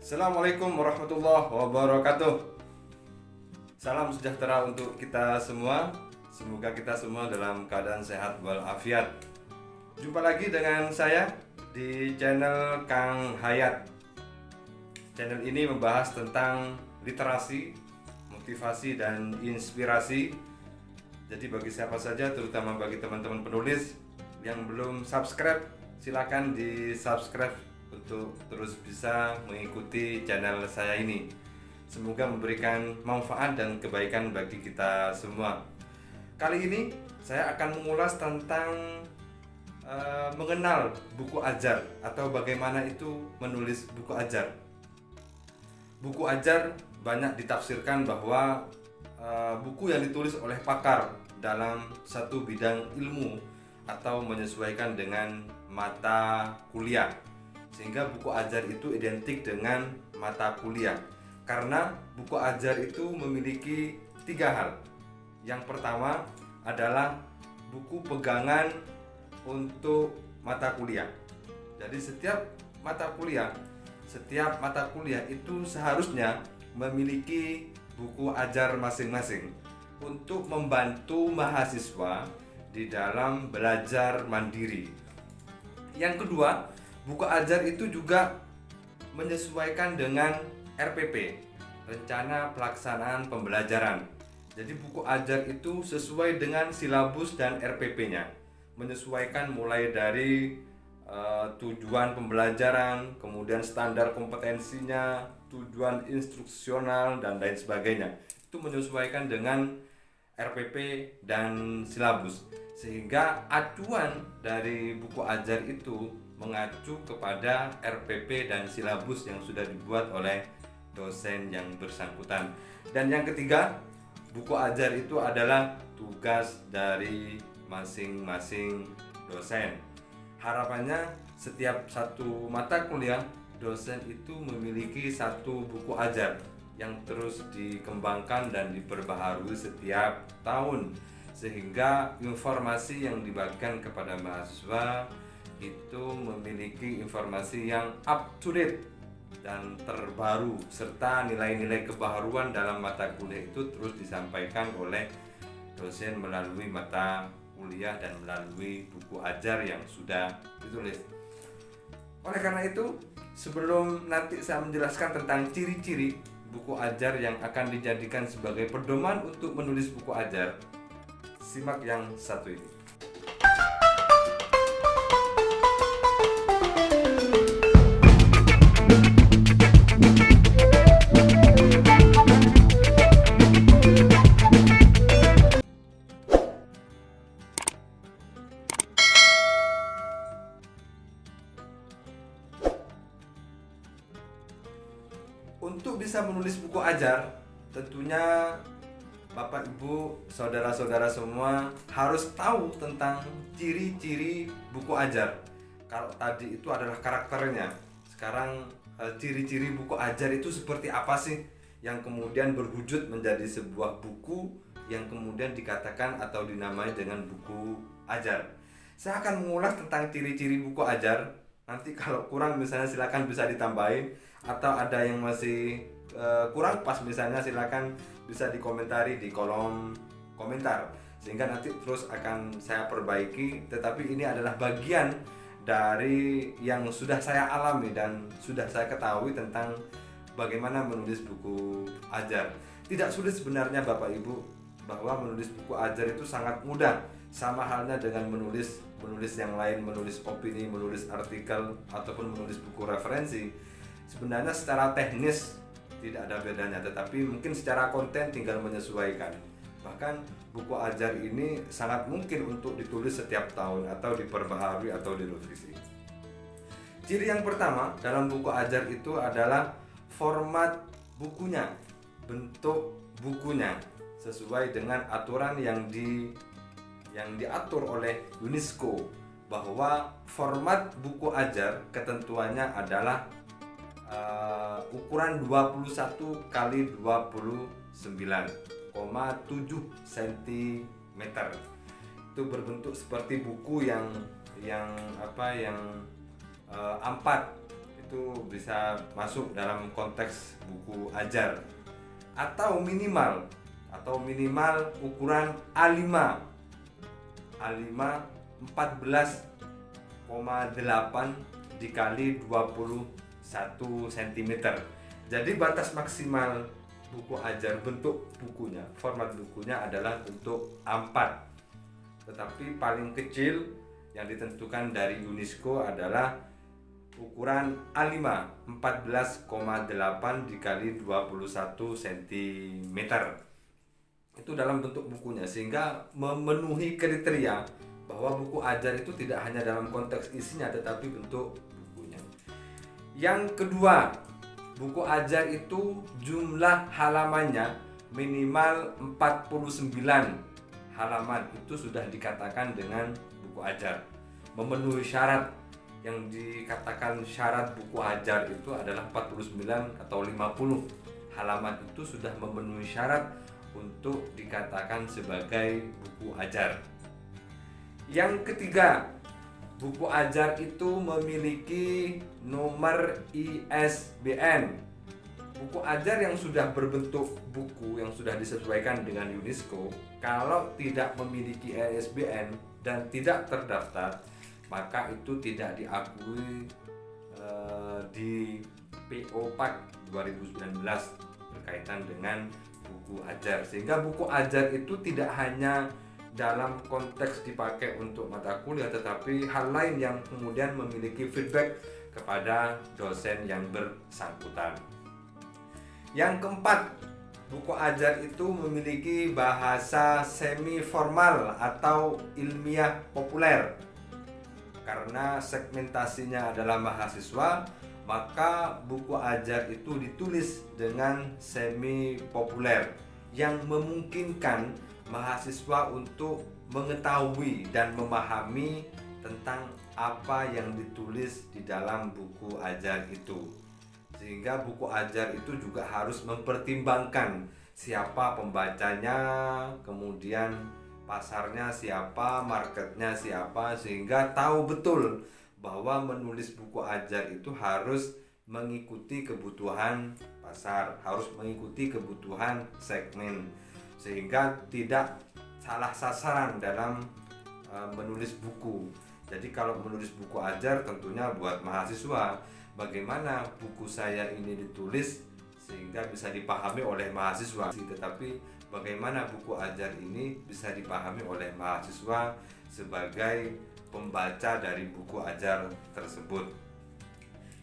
Assalamualaikum warahmatullahi wabarakatuh. Salam sejahtera untuk kita semua. Semoga kita semua dalam keadaan sehat walafiat. Jumpa lagi dengan saya di channel Kang Hayat. Channel ini membahas tentang literasi, motivasi, dan inspirasi. Jadi bagi siapa saja, terutama bagi teman-teman penulis yang belum subscribe, silakan di subscribe untuk terus bisa mengikuti channel saya ini. Semoga memberikan manfaat dan kebaikan bagi kita semua. Kali ini saya akan mengulas tentang mengenal buku ajar atau bagaimana itu menulis buku ajar. Buku ajar banyak ditafsirkan bahwa buku yang ditulis oleh pakar dalam satu bidang ilmu atau menyesuaikan dengan mata kuliah, sehingga buku ajar itu identik dengan mata kuliah. Karena buku ajar itu memiliki 3 hal. Yang pertama adalah buku pegangan untuk mata kuliah. Jadi setiap mata kuliah itu seharusnya memiliki buku ajar masing-masing untuk membantu mahasiswa di dalam belajar mandiri. Yang kedua, buku ajar itu juga menyesuaikan dengan RPP, Rencana Pelaksanaan Pembelajaran. Jadi buku ajar itu sesuai dengan silabus dan RPP-nya, menyesuaikan mulai dari tujuan pembelajaran, kemudian standar kompetensinya, tujuan instruksional, dan lain sebagainya. Itu menyesuaikan dengan RPP dan silabus, sehingga acuan dari buku ajar itu mengacu kepada RPP dan silabus yang sudah dibuat oleh dosen yang bersangkutan. Dan yang ketiga, buku ajar itu adalah tugas dari masing-masing dosen. Harapannya setiap satu mata kuliah, dosen itu memiliki satu buku ajar yang terus dikembangkan dan diperbaharui setiap tahun, sehingga informasi yang dibagikan kepada mahasiswa itu memiliki informasi yang up to date dan terbaru, serta nilai-nilai kebaharuan dalam mata kuliah itu terus disampaikan oleh dosen melalui mata kuliah dan melalui buku ajar yang sudah ditulis. Oleh karena itu, sebelum nanti saya menjelaskan tentang ciri-ciri buku ajar yang akan dijadikan sebagai pedoman untuk menulis buku ajar, simak yang satu ini. Untuk bisa menulis buku ajar, tentunya Bapak, Ibu, saudara-saudara semua harus tahu tentang ciri-ciri buku ajar. Kalau tadi itu adalah karakternya, sekarang ciri-ciri buku ajar itu seperti apa sih yang kemudian berwujud menjadi sebuah buku yang kemudian dikatakan atau dinamai dengan buku ajar. Saya akan mengulas tentang ciri-ciri buku ajar. Nanti kalau kurang misalnya silakan bisa ditambahin, atau ada yang masih kurang pas misalnya silakan bisa dikomentari di kolom komentar, sehingga nanti terus akan saya perbaiki. Tetapi ini adalah bagian dari yang sudah saya alami dan sudah saya ketahui tentang bagaimana menulis buku ajar. Tidak sulit sebenarnya Bapak Ibu, bahwa menulis buku ajar itu sangat mudah, sama halnya dengan menulis yang lain, menulis opini, menulis artikel, ataupun menulis buku referensi. Sebenarnya secara teknis tidak ada bedanya, tetapi mungkin secara konten tinggal menyesuaikan. Bahkan buku ajar ini sangat mungkin untuk ditulis setiap tahun atau diperbaharui atau direvisi. Ciri yang pertama dalam buku ajar itu adalah format bukunya, bentuk bukunya sesuai dengan aturan yang diatur oleh UNESCO, bahwa format buku ajar ketentuannya adalah ukuran 21 kali 29,7 cm. Itu berbentuk seperti buku yang A4. Itu itu bisa masuk dalam konteks buku ajar, atau minimal ukuran A5 14,8 dikali 21 cm. Jadi batas maksimal buku ajar bentuk bukunya, format bukunya adalah bentuk A4. Tetapi paling kecil yang ditentukan dari UNESCO adalah ukuran A5 14,8 dikali 21 cm. Itu dalam bentuk bukunya, sehingga memenuhi kriteria bahwa buku ajar itu tidak hanya dalam konteks isinya tetapi bentuk bukunya. Yang kedua, buku ajar itu jumlah halamannya minimal 49 halaman. Itu sudah dikatakan dengan buku ajar. Memenuhi syarat. Yang dikatakan syarat buku ajar itu adalah 49 atau 50 halaman. Itu sudah memenuhi syarat untuk dikatakan sebagai buku ajar. Yang ketiga, buku ajar itu memiliki nomor ISBN. Buku ajar yang sudah berbentuk buku yang sudah disesuaikan dengan UNESCO, kalau tidak memiliki ISBN dan tidak terdaftar, maka itu tidak diakui di PO PAK 2019 berkaitan dengan buku ajar. Sehingga buku ajar itu tidak hanya dalam konteks dipakai untuk mata kuliah, tetapi hal lain yang kemudian memiliki feedback kepada dosen yang bersangkutan. Yang keempat, buku ajar itu memiliki bahasa semi formal atau ilmiah populer. Karena segmentasinya adalah mahasiswa, maka buku ajar itu ditulis dengan semi populer yang memungkinkan mahasiswa untuk mengetahui dan memahami tentang apa yang ditulis di dalam buku ajar itu. Sehingga buku ajar itu juga harus mempertimbangkan siapa pembacanya, kemudian pasarnya siapa, marketnya siapa, sehingga tahu betul bahwa menulis buku ajar itu harus mengikuti kebutuhan pasar, harus mengikuti kebutuhan segmen, sehingga tidak salah sasaran dalam menulis buku. Jadi kalau menulis buku ajar tentunya buat mahasiswa, bagaimana buku saya ini ditulis sehingga bisa dipahami oleh mahasiswa, tetapi bagaimana buku ajar ini bisa dipahami oleh mahasiswa sebagai pembaca dari buku ajar tersebut.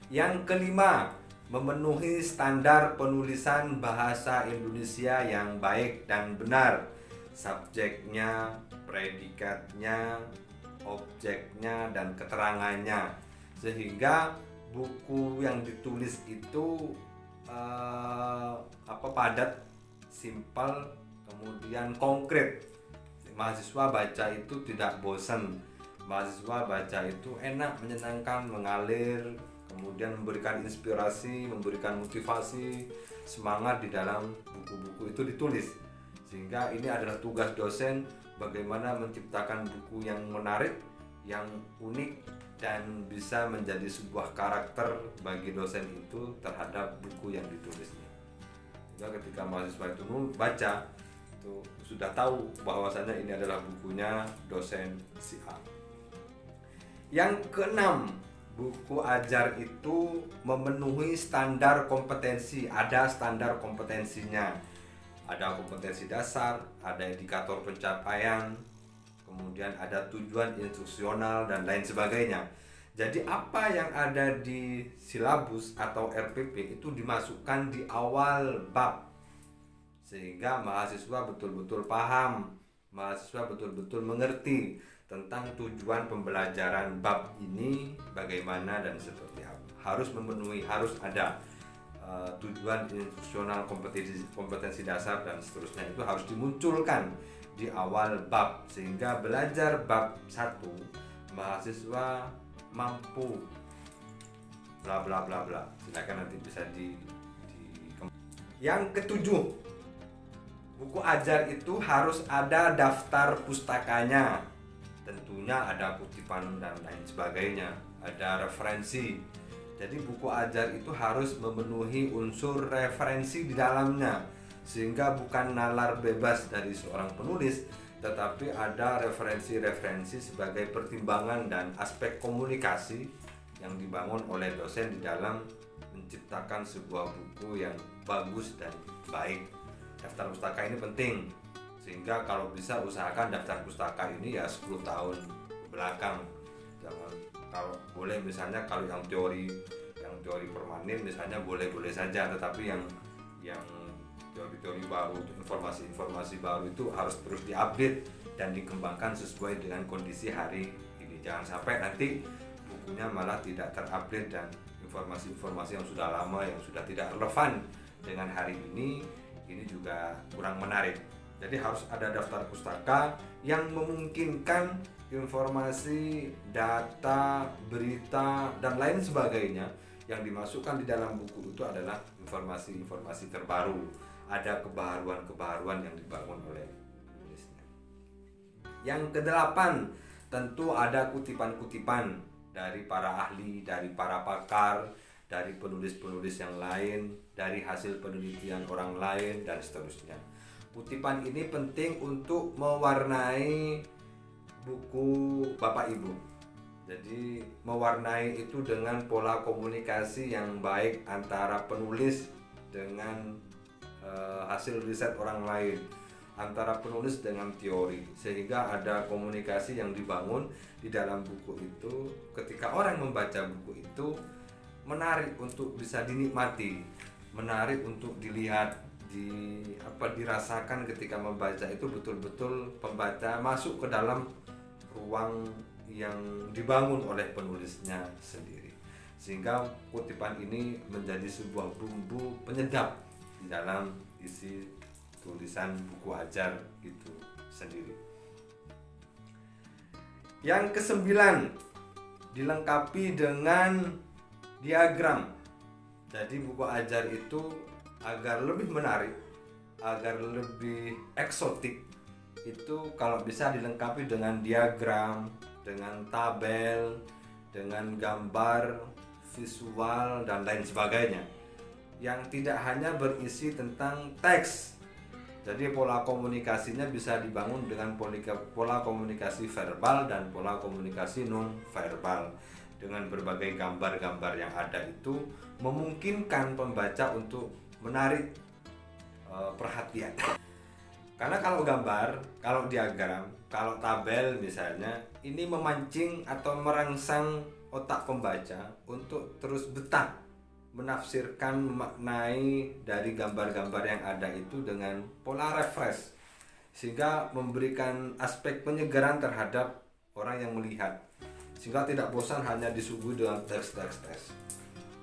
Yang kelima, memenuhi standar penulisan bahasa Indonesia yang baik dan benar. Subjeknya, predikatnya, objeknya, dan keterangannya. Sehingga buku yang ditulis itu padat, simpel, kemudian konkret. Mahasiswa baca itu tidak bosan. Mahasiswa baca itu enak, menyenangkan, mengalir, kemudian memberikan inspirasi, memberikan motivasi, semangat di dalam buku-buku itu ditulis. Sehingga ini adalah tugas dosen, bagaimana menciptakan buku yang menarik, yang unik, dan bisa menjadi sebuah karakter bagi dosen itu terhadap buku yang ditulisnya. Sehingga ketika mahasiswa itu baca, itu sudah tahu bahwasanya ini adalah bukunya dosen si A. Yang keenam, buku ajar itu memenuhi standar kompetensi. Ada standar kompetensinya. Ada kompetensi dasar, ada indikator pencapaian, kemudian ada tujuan instruksional dan lain sebagainya. Jadi apa yang ada di silabus atau RPP itu dimasukkan di awal bab, sehingga mahasiswa betul-betul paham, mahasiswa betul-betul mengerti tentang tujuan pembelajaran bab ini bagaimana dan seperti apa. Harus memenuhi, harus ada tujuan instruksional, kompetensi dasar dan seterusnya, itu harus dimunculkan di awal bab, sehingga belajar bab 1 mahasiswa mampu bla bla bla bla. Silakan nanti bisa Yang ketujuh, buku ajar itu harus ada daftar pustakanya. Tentunya ada kutipan dan lain sebagainya, ada referensi. Jadi buku ajar itu harus memenuhi unsur referensi di dalamnya, sehingga bukan nalar bebas dari seorang penulis, tetapi ada referensi-referensi sebagai pertimbangan dan aspek komunikasi yang dibangun oleh dosen di dalam menciptakan sebuah buku yang bagus dan baik. Daftar pustaka ini penting, sehingga kalau bisa usahakan daftar pustaka ini ya 10 tahun belakang. Jangan, kalau boleh misalnya kalau yang teori permanen misalnya boleh saja, tetapi yang teori-teori baru, informasi baru itu harus terus diupdate dan dikembangkan sesuai dengan kondisi hari ini. Jangan sampai nanti bukunya malah tidak terupdate dan informasi-informasi yang sudah lama, yang sudah tidak relevan dengan hari ini juga kurang menarik. Jadi harus ada daftar pustaka yang memungkinkan informasi, data, berita, dan lain sebagainya yang dimasukkan di dalam buku itu adalah informasi-informasi terbaru. Ada kebaharuan-kebaharuan yang dibangun oleh penulisnya. Yang kedelapan, tentu ada kutipan-kutipan dari para ahli, dari para pakar, dari penulis-penulis yang lain, dari hasil penelitian orang lain, dan seterusnya. Kutipan ini penting untuk mewarnai buku Bapak Ibu. Jadi mewarnai itu dengan pola komunikasi yang baik antara penulis dengan hasil riset orang lain, antara penulis dengan teori, sehingga ada komunikasi yang dibangun di dalam buku itu. Ketika orang membaca buku itu menarik untuk bisa dinikmati, menarik untuk dilihat, dirasakan ketika membaca itu. Betul-betul pembaca masuk ke dalam ruang yang dibangun oleh penulisnya sendiri, sehingga kutipan ini menjadi sebuah bumbu penyedap di dalam isi tulisan buku ajar itu sendiri. Yang kesembilan, dilengkapi dengan diagram. Jadi buku ajar itu agar lebih menarik, agar lebih eksotik, itu kalau bisa dilengkapi dengan diagram, dengan tabel, dengan gambar, visual, dan lain sebagainya, yang tidak hanya berisi tentang teks. Jadi pola komunikasinya bisa dibangun dengan pola komunikasi verbal dan pola komunikasi non verbal. Dengan berbagai gambar-gambar yang ada itu memungkinkan pembaca untuk menarik perhatian. Karena kalau gambar, kalau diagram, kalau tabel misalnya, ini memancing atau merangsang otak pembaca untuk terus betah menafsirkan, memaknai dari gambar-gambar yang ada itu dengan pola refresh, sehingga memberikan aspek penyegaran terhadap orang yang melihat, sehingga tidak bosan hanya disuguhi dengan teks.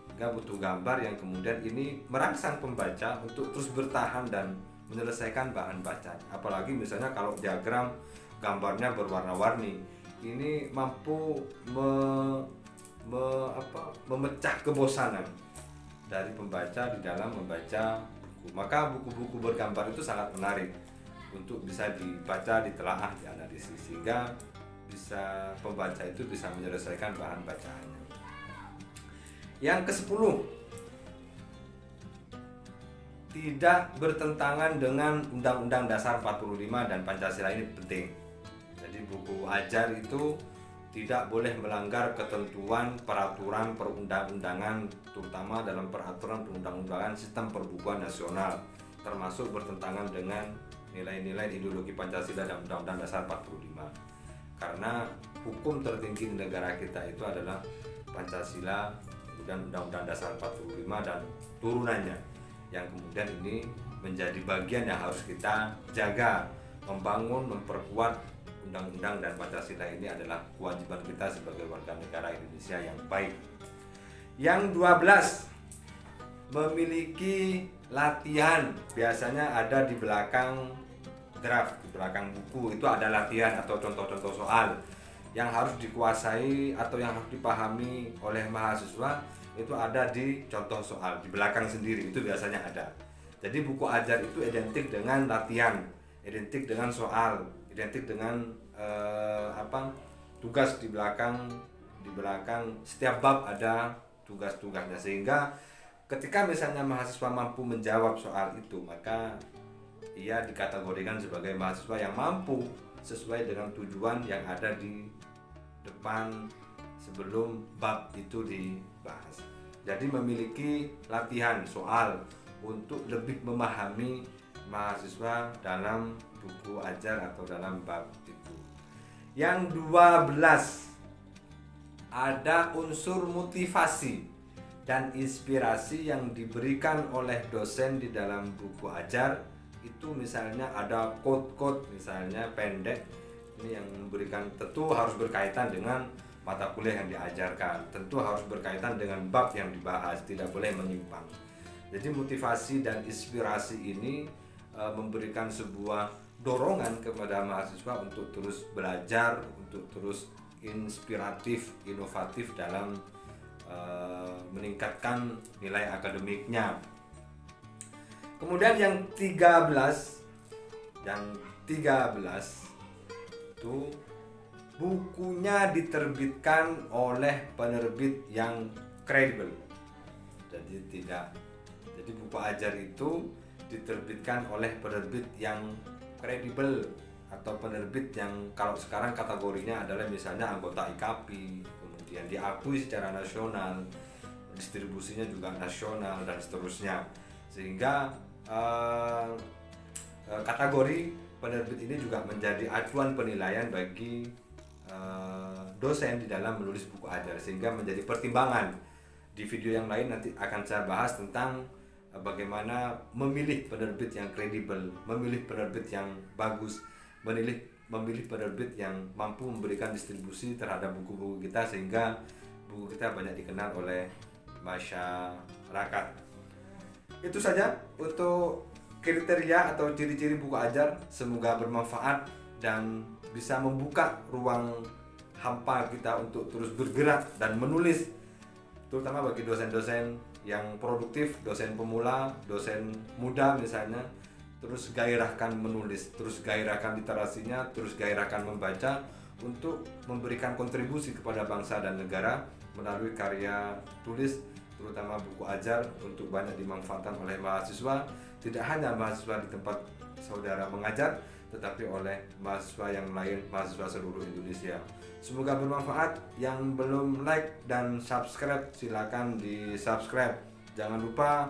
Sehingga butuh gambar yang kemudian ini merangsang pembaca untuk terus bertahan dan menyelesaikan bahan bacanya. Apalagi misalnya kalau diagram gambarnya berwarna-warni, ini mampu memecah kebosanan dari pembaca di dalam membaca buku. Maka buku-buku bergambar itu sangat menarik untuk bisa dibaca, ditelaah, dianalisis, sehingga bisa pembaca itu bisa menyelesaikan bahan bacaannya. Yang ke-10, tidak bertentangan dengan Undang-Undang Dasar 45 dan Pancasila. Ini penting. Jadi buku ajar itu tidak boleh melanggar ketentuan peraturan perundang-undangan, terutama dalam peraturan perundang-undangan sistem perbukuan nasional, termasuk bertentangan dengan nilai-nilai ideologi Pancasila dan Undang-Undang Dasar 45. Karena hukum tertinggi di negara kita itu adalah Pancasila dan Undang-Undang Dasar 45 dan turunannya, yang kemudian ini menjadi bagian yang harus kita jaga, membangun, memperkuat Undang-Undang dan Pancasila. Ini adalah kewajiban kita sebagai warga negara Indonesia yang baik. Yang 12, memiliki latihan. Biasanya ada di belakang draft, di belakang buku itu ada latihan atau contoh-contoh soal yang harus dikuasai atau yang harus dipahami oleh mahasiswa. Itu ada di contoh soal di belakang sendiri, itu biasanya ada. Jadi buku ajar itu identik dengan latihan, identik dengan soal, identik dengan tugas di belakang setiap bab ada tugas-tugasnya, sehingga ketika misalnya mahasiswa mampu menjawab soal itu, maka ia dikategorikan sebagai mahasiswa yang mampu sesuai dengan tujuan yang ada di depan sebelum bab itu dibahas. Jadi memiliki latihan soal untuk lebih memahami mahasiswa dalam buku ajar atau dalam bab itu. Yang 12, ada unsur motivasi dan inspirasi yang diberikan oleh dosen di dalam buku ajar. Itu misalnya ada quote-quote misalnya pendek, ini yang memberikan, tentu harus berkaitan dengan mata kuliah yang diajarkan, tentu harus berkaitan dengan bab yang dibahas, tidak boleh menyimpang. Jadi motivasi dan inspirasi ini memberikan sebuah dorongan kepada mahasiswa untuk terus belajar, untuk terus inspiratif, inovatif dalam meningkatkan nilai akademiknya. Kemudian yang 13 itu bukunya diterbitkan oleh penerbit yang kredibel. Jadi buku ajar itu diterbitkan oleh penerbit yang kredibel atau penerbit yang kalau sekarang kategorinya adalah misalnya anggota IKAPI, kemudian diakui secara nasional, distribusinya juga nasional dan seterusnya, sehingga kategori penerbit ini juga menjadi acuan penilaian bagi dosen di dalam menulis buku ajar, sehingga menjadi pertimbangan. Di video yang lain nanti akan saya bahas tentang bagaimana memilih penerbit yang kredibel, memilih penerbit yang bagus, memilih penerbit yang mampu memberikan distribusi terhadap buku-buku kita sehingga buku kita banyak dikenal oleh masyarakat. Itu saja untuk kriteria atau ciri-ciri buku ajar. Semoga bermanfaat dan bisa membuka ruang hampa kita untuk terus bergerak dan menulis, terutama bagi dosen-dosen yang produktif, dosen pemula, dosen muda misalnya. Terus gairahkan menulis, terus gairahkan literasinya, terus gairahkan membaca untuk memberikan kontribusi kepada bangsa dan negara melalui karya tulis, terutama buku ajar, untuk banyak dimanfaatkan oleh mahasiswa, tidak hanya mahasiswa di tempat saudara mengajar, tetapi oleh mahasiswa yang lain, mahasiswa seluruh Indonesia. Semoga bermanfaat. Yang belum like dan subscribe silakan di subscribe. Jangan lupa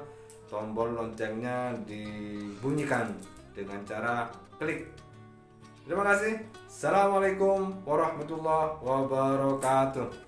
tombol loncengnya dibunyikan dengan cara klik. Terima kasih. Assalamualaikum warahmatullahi wabarakatuh.